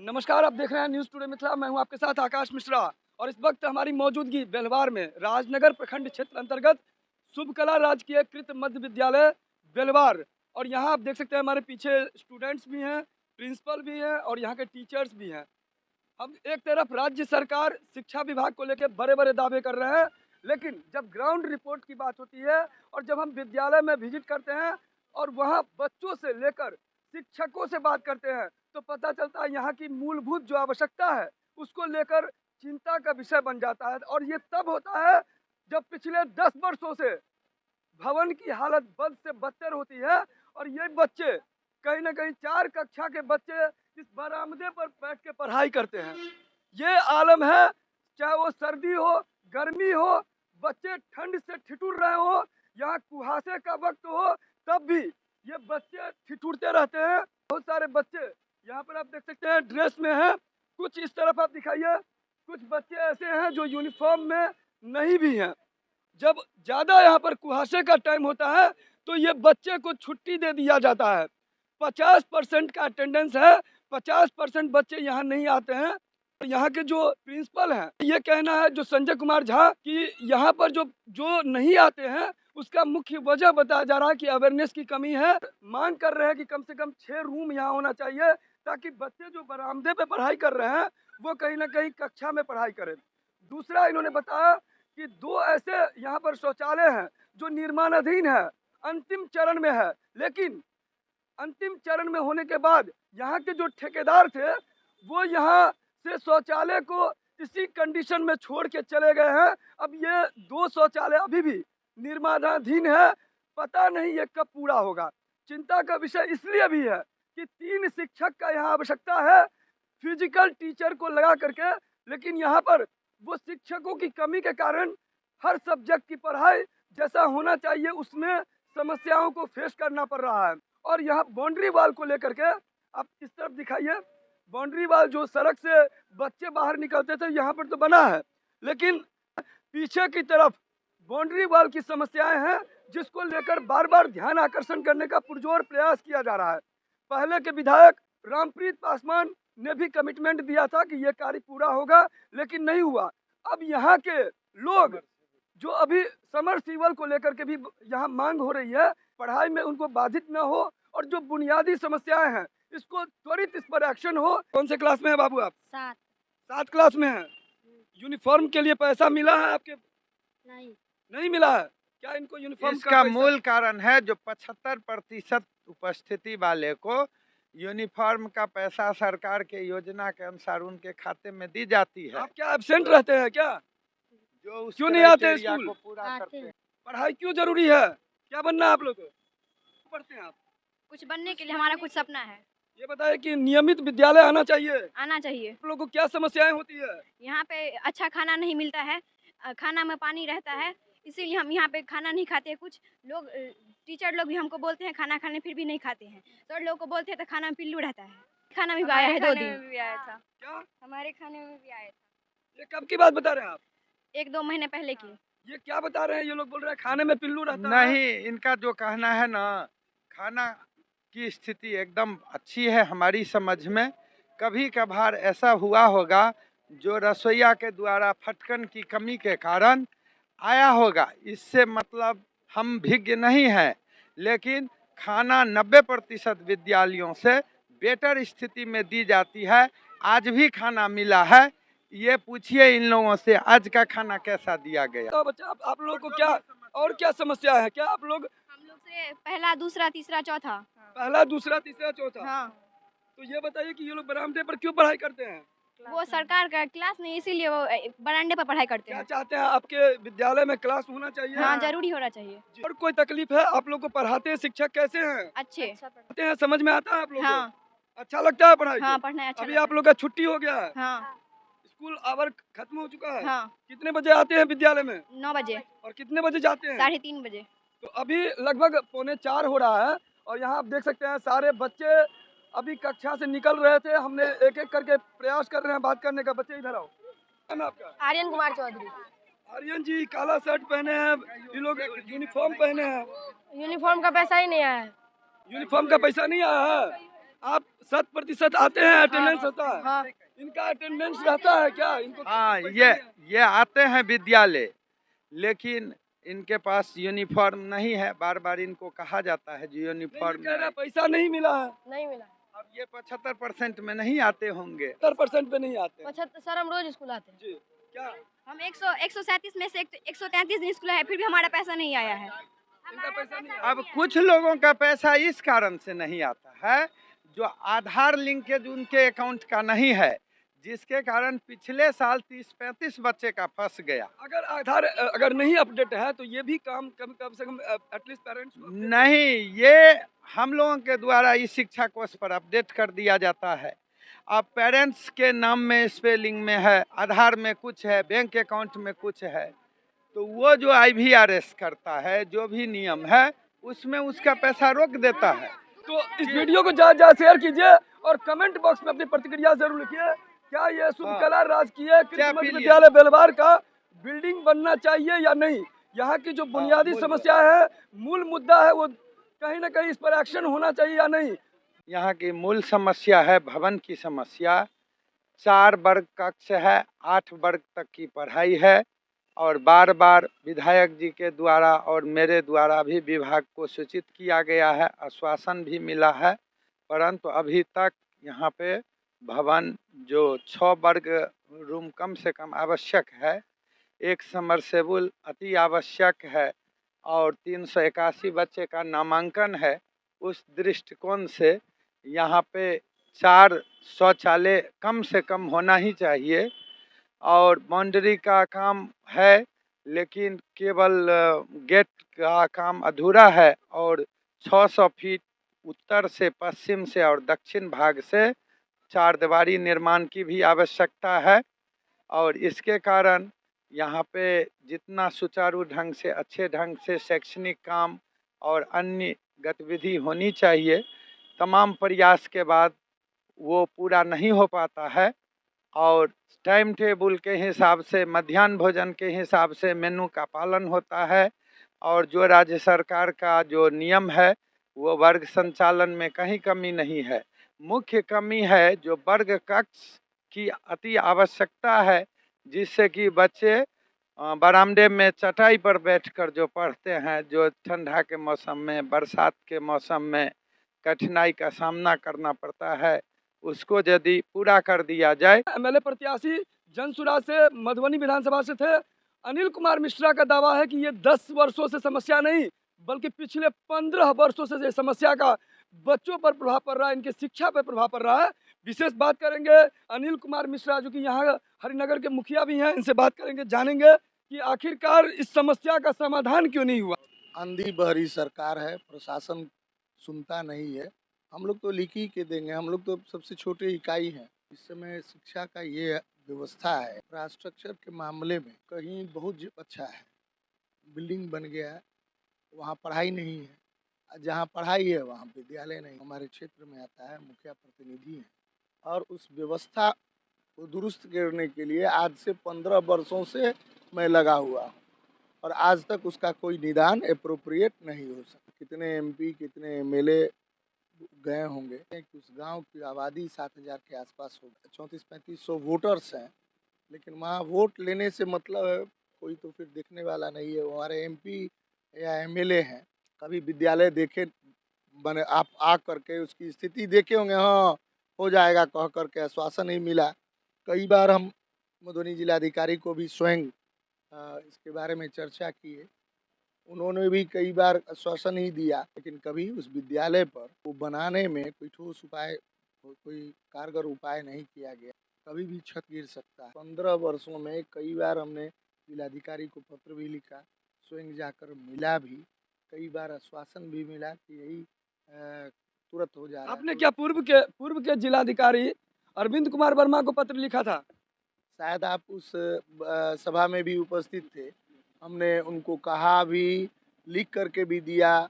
नमस्कार, आप देख रहे हैं न्यूज़ टुडे मिथिला। मैं हूं आपके साथ आकाश मिश्रा और इस वक्त हमारी मौजूदगी बेलवार में राजनगर प्रखंड क्षेत्र अंतर्गत शुभ कला राजकीय कृत मध्य विद्यालय बेलवार। और यहां आप देख सकते हैं हमारे पीछे स्टूडेंट्स भी हैं, प्रिंसिपल भी हैं और यहाँ के टीचर्स भी हैं। हम एक तरफ राज्य सरकार शिक्षा विभाग को लेकर बड़े बड़े दावे कर रहे हैं, लेकिन जब ग्राउंड रिपोर्ट की बात होती है और जब हम विद्यालय में विजिट करते हैं और वहाँ बच्चों से लेकर शिक्षकों से बात करते हैं तो पता चलता है यहाँ की मूलभूत जो आवश्यकता है उसको लेकर चिंता का विषय बन जाता है। और ये तब होता है जब पिछले 10 वर्षों से भवन की हालत बद से बदतर होती है और ये बच्चे कहीं ना कहीं 4 कक्षा के बच्चे इस बरामदे पर बैठ के पढ़ाई करते हैं। ये आलम है, चाहे वो सर्दी हो गर्मी हो, बच्चे ठंड से ठिठुर रहे हो, यहाँ कुहासे का वक्त हो, तब भी ये बच्चे ठिठुरते रहते हैं। बहुत सारे बच्चे यहाँ पर आप देख सकते हैं ड्रेस में हैं, कुछ इस तरफ आप दिखाइए, कुछ बच्चे ऐसे हैं जो यूनिफॉर्म में नहीं भी हैं। जब ज़्यादा यहाँ पर कुहासे का टाइम होता है तो ये बच्चे को छुट्टी दे दिया जाता है। 50% का अटेंडेंस है, 50% बच्चे यहाँ नहीं आते हैं। यहाँ के जो प्रिंसिपल हैं ये कहना है जो संजय कुमार झा कि यहाँ पर जो जो नहीं आते हैं उसका मुख्य वजह बताया जा रहा है कि अवेयरनेस की कमी है। मांग कर रहे हैं कि कम से कम 6 रूम यहाँ होना चाहिए ताकि बच्चे जो बरामदे पे पढ़ाई कर रहे हैं वो कहीं ना कहीं कक्षा में पढ़ाई करें। दूसरा इन्होंने बताया कि 2 ऐसे यहाँ पर शौचालय हैं जो निर्माणाधीन है, अंतिम चरण में है, लेकिन अंतिम चरण में होने के बाद यहाँ के जो ठेकेदार थे वो यहाँ से शौचालय को इसी कंडीशन में छोड़ के चले गए हैं। अब ये 2 शौचालय अभी भी निर्माणाधीन है, पता नहीं ये कब पूरा होगा। चिंता का विषय इसलिए भी है कि 3 शिक्षक का यहाँ आवश्यकता है फिजिकल टीचर को लगा करके, लेकिन यहाँ पर वो शिक्षकों की कमी के कारण हर सब्जेक्ट की पढ़ाई जैसा होना चाहिए उसमें समस्याओं को फेस करना पड़ रहा है। और यहाँ बाउंड्री वाल को लेकर के आप इस तरफ दिखाइए, बाउंड्री वाल जो सड़क से बच्चे बाहर निकलते थे यहाँ पर तो बना है, लेकिन पीछे की तरफ बाउंड्री वाल की समस्याएं हैं जिसको लेकर बार बार ध्यान आकर्षण करने का पुरजोर प्रयास किया जा रहा है। पहले के विधायक रामप्रीत पासवान ने भी कमिटमेंट दिया था कि ये कार्य पूरा होगा, लेकिन नहीं हुआ। अब यहाँ के लोग जो अभी समरसीवल को लेकर के भी यहाँ मांग हो रही है, पढ़ाई में उनको बाधित न हो और जो बुनियादी समस्याएं हैं इसको त्वरित इस पर एक्शन हो। कौन से क्लास में है बाबू आप? 7 क्लास में है। यूनिफॉर्म के लिए पैसा मिला है आपके? नहीं मिला है। क्या इनको यूनिफॉर्म इसका मूल कारण है जो 75% उपस्थिति वाले को यूनिफॉर्म का पैसा सरकार के योजना के अनुसार उनके खाते में दी जाती है। आप क्या एब्सेंट रहते हैं क्या? जो क्यों नहीं आते स्कूल? को पूरा करते हैं। पढ़ाई क्यों जरूरी है? क्या बनना है आप लोग को? पढ़ते हैं आप? कुछ बनने के लिए हमारा कुछ सपना है। ये बताए कि नियमित विद्यालय आना चाहिए। आना चाहिए। आप लोगों को क्या समस्याएं होती है? यहाँ पे अच्छा खाना नहीं मिलता है, खाना में पानी रहता है, इसीलिए हम यहाँ पे खाना नहीं खाते। कुछ लोग टीचर लोग भी हमको बोलते हैं खाना खाने, फिर भी नहीं खाते हैं। सर लोग को बोलते हैं तो खाना में पिल्लू रहता है। खाना भी आया है 2 दिन भी आया था। क्या हमारे खाने में भी आया था। ये कब की बात बता रहे हैं आप? 1-2 महीने पहले की। ये क्या बता रहे हैं? ये लोग बोल रहे हैं खाने में पिल्लू रहता है। नहीं, इनका जो कहना है ना, खाना की स्थिति एकदम अच्छी है हमारी समझ में। कभी कभार ऐसा हुआ होगा जो रसोईया के द्वारा फटकन की कमी के कारण आया होगा, इससे मतलब हम भिज्ञ नहीं हैं, लेकिन खाना 90% विद्यालयों से बेटर स्थिति में दी जाती है। आज भी खाना मिला है, ये पूछिए इन लोगों से आज का खाना कैसा दिया गया। तो बच्चा आप लोगों को क्या और क्या समस्या है? क्या आप लोग हम लोग से पहला, दूसरा, तीसरा, चौथा। पहला, दूसरा, तीसरा, चौथा? हाँ। तो ये बताइए कि ये लोग बरामदे पर क्यों पढ़ाई करते हैं? वो सरकार का क्लास नहीं, इसीलिए वो बरामदे पर पढ़ाई करते क्या हैं। चाहते हैं? आपके विद्यालय में क्लास होना चाहिए? हाँ, जरूरी होना चाहिए। और कोई तकलीफ है? आप लोग को पढ़ाते हैं शिक्षक कैसे हैं? अच्छे। पढ़ाते हैं, समझ में आता है आप लोग को? हाँ। अच्छा लगता है पढ़ाई? हाँ, पढ़ना अच्छा अभी लगता आप लोग का छुट्टी हो गया है? हाँ। स्कूल आवर खत्म हो चुका है? हाँ। कितने बजे आते हैं विद्यालय में? 9 बजे। और कितने बजे जाते हैं? 3:30 बजे। तो अभी लगभग 3:45 हो रहा है और यहाँ आप देख सकते हैं सारे बच्चे अभी कक्षा से निकल रहे थे। हमने एक एक करके प्रयास कर रहे हैं बात करने का। बच्चे इधर आओ। क्या नाम आपका? आर्यन कुमार चौधरी। आर्यन जी, काला शर्ट पहने हैं, ये लोग यूनिफॉर्म पहने हैं। यूनिफॉर्म का पैसा ही नहीं आया है। यूनिफॉर्म का पैसा नहीं आया है? आप 100% आते हैं, अटेंडेंस होता है। हाँ इनका अटेंडेंस रहता है क्या? इनको हाँ, पैसा नहीं है? ये आते हैं विद्यालय, लेकिन इनके पास यूनिफॉर्म नहीं है। बार बार इनको कहा जाता है जो नहीं, ये यूनिफॉर्म कह रहा है नहीं। पैसा नहीं मिला है। नहीं मिला। अब ये 75% में नहीं आते होंगे। 70% पे नहीं आते हैं। 75 सर हम रोज स्कूल आते हैं। जी, क्या हम 137 में से 133 दिन स्कूल है, फिर भी हमारा पैसा नहीं आया है। इनका पैसा नहीं अब कुछ लोगों का पैसा इस कारण से नहीं आता है जो आधार लिंकेज उनके अकाउंट का नहीं है, जिसके कारण पिछले साल 30-35 बच्चे का फंस गया। अगर आधार अगर नहीं अपडेट है तो ये भी काम कम से कम एटलीस्ट पेरेंट्स नहीं, ये हम लोगों के द्वारा इस शिक्षा कोष पर अपडेट कर दिया जाता है। अब पेरेंट्स के नाम में स्पेलिंग में है, आधार में कुछ है, बैंक अकाउंट में कुछ है, तो वो जो IVRS करता है, जो भी नियम है, उसमें उसका पैसा रोक देता है। तो इस वीडियो को ज्यादा ज्यादा शेयर कीजिए और कमेंट बॉक्स में अपनी प्रतिक्रिया जरूर लिखिए। क्या ये शुभ हाँ। कला राजकीय कृषि चाय मध्य पी लिया। विद्यालय बेलवार का बिल्डिंग बनना चाहिए या नहीं? यहाँ की जो बुनियादी मूल समस्या है, मूल मुद्दा है, वो कहीं ना कहीं इस पर एक्शन होना चाहिए या नहीं? यहाँ की मूल समस्या है भवन की समस्या। 4 वर्ग कक्ष है, 8 वर्ग तक की पढ़ाई है, और बार बार विधायक जी के द्वारा और मेरे द्वारा भी विभाग को सूचित किया गया है, आश्वासन भी मिला है, परंतु अभी तक यहाँ पे भवन जो 6 वर्ग रूम कम से कम आवश्यक है, एक समरसेबुल अति आवश्यक है, और 381 बच्चे का नामांकन है। उस दृष्टिकोण से यहाँ पे 4 शौचालय कम से कम होना ही चाहिए, और बाउंड्री का काम है, लेकिन केवल गेट का काम अधूरा है, और 600 फीट उत्तर से, पश्चिम से और दक्षिण भाग से 4 दीवारी निर्माण की भी आवश्यकता है। और इसके कारण यहाँ पे जितना सुचारू ढंग से, अच्छे ढंग से शैक्षणिक काम और अन्य गतिविधि होनी चाहिए, तमाम प्रयास के बाद वो पूरा नहीं हो पाता है। और टाइम टेबल के हिसाब से, मध्याह्न भोजन के हिसाब से मेनू का पालन होता है, और जो राज्य सरकार का जो नियम है वो वर्ग संचालन में कहीं कमी नहीं है। मुख्य कमी है जो वर्ग कक्ष की अति आवश्यकता है, जिससे कि बच्चे बरामदे में चटाई पर बैठकर जो पढ़ते हैं, जो ठंडा के मौसम में, बरसात के मौसम में कठिनाई का सामना करना पड़ता है, उसको यदि पूरा कर दिया जाए। MLA प्रत्याशी जनसुराज से मधुबनी विधानसभा से थे अनिल कुमार मिश्रा का दावा है कि ये 10 वर्षों से समस्या नहीं, बल्कि पिछले 15 वर्षों से ये समस्या का बच्चों पर प्रभाव पड़ रहा है, इनकी शिक्षा पर प्रभाव पड़ रहा है। विशेष बात करेंगे अनिल कुमार मिश्रा, जो कि यहाँ हरिनगर के मुखिया भी हैं, इनसे बात करेंगे, जानेंगे कि आखिरकार इस समस्या का समाधान क्यों नहीं हुआ। अंधी बहरी सरकार है, प्रशासन सुनता नहीं है। हम लोग तो लिख ही के देंगे, हम लोग तो सबसे छोटे इकाई हैं। इस समय शिक्षा का ये व्यवस्था है, इंफ्रास्ट्रक्चर के मामले में कहीं बहुत अच्छा है, बिल्डिंग बन गया है, वहाँ पढ़ाई नहीं है, जहाँ पढ़ाई है वहाँ विद्यालय नहीं। हमारे क्षेत्र में आता है, मुखिया प्रतिनिधि हैं, और उस व्यवस्था को दुरुस्त करने के लिए आज से 15 वर्षों से मैं लगा हुआ हूँ, और आज तक उसका कोई निदान एप्रोप्रिएट नहीं हो सका। कितने MP, कितने MLA गए होंगे कि उस गांव की आबादी 7000 के आसपास होगा, 3400-3500 वोटर्स हैं, लेकिन वहाँ वोट लेने से मतलब है कोई तो फिर देखने वाला नहीं है। हमारे MP या MLA हैं, कभी विद्यालय देखे बने, आप आ करके उसकी स्थिति देखे होंगे, हाँ हो जाएगा कह करके आश्वासन ही मिला। कई बार हम मधुबनी जिलाधिकारी को भी स्वयं इसके बारे में चर्चा की है, उन्होंने भी कई बार आश्वासन ही दिया, लेकिन कभी उस विद्यालय पर वो बनाने में कोई ठोस उपाय, कोई कारगर उपाय नहीं किया गया। कभी भी छत गिर सकता है। 15 वर्षों में कई बार हमने जिलाधिकारी को पत्र भी लिखा, स्वयं जाकर मिला भी, कई बार आश्वासन भी मिला कि यही तुरंत हो जा रहा है। आपने क्या पूर्व के जिलाधिकारी अरविंद कुमार वर्मा को पत्र लिखा था? शायद आप उस सभा में भी उपस्थित थे। हमने उनको कहा भी, लिख करके भी दिया,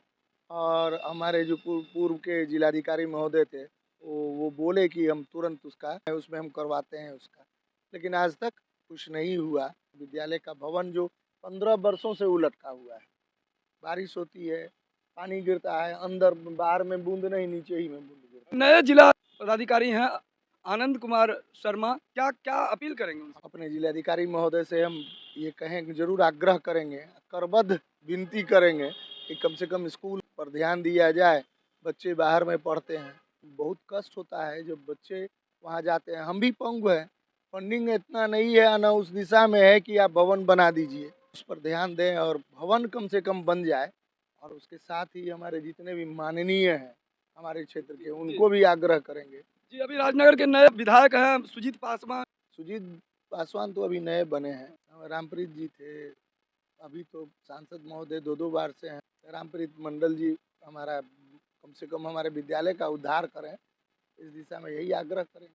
और हमारे जो पूर्व के जिलाधिकारी महोदय थे वो बोले कि हम तुरंत उसमें हम करवाते हैं उसका, लेकिन आज तक कुछ नहीं हुआ। विद्यालय का भवन जो 15 वर्षों से उलटका हुआ है, बारिश होती है, पानी गिरता है, अंदर बाहर में बूंद नहीं, नीचे ही में बूंद गिरता है। नए जिला पदाधिकारी हैं आनंद कुमार शर्मा, क्या क्या अपील करेंगे उनसे? अपने जिलाधिकारी महोदय से हम ये कहें, जरूर आग्रह करेंगे, करबद्ध विनती करेंगे कि कम से कम स्कूल पर ध्यान दिया जाए। बच्चे बाहर में पढ़ते हैं, बहुत कष्ट होता है जब बच्चे वहाँ जाते हैं। हम भी पंगु हैं, फंडिंग इतना नहीं है, ना उस दिशा में है कि आप भवन बना दीजिए। उस पर ध्यान दें और भवन कम से कम बन जाए। और उसके साथ ही हमारे जितने भी माननीय हैं हमारे क्षेत्र के, उनको भी आग्रह करेंगे। जी, अभी राजनगर के नए विधायक हैं सुजीत पासवान। सुजीत पासवान तो अभी नए बने हैं, रामप्रीत जी थे, अभी तो सांसद महोदय 2-2 बार से हैं। रामप्रीत मंडल जी हमारा कम से कम हमारे विद्यालय का उद्धार करें, इस दिशा में यही आग्रह करें।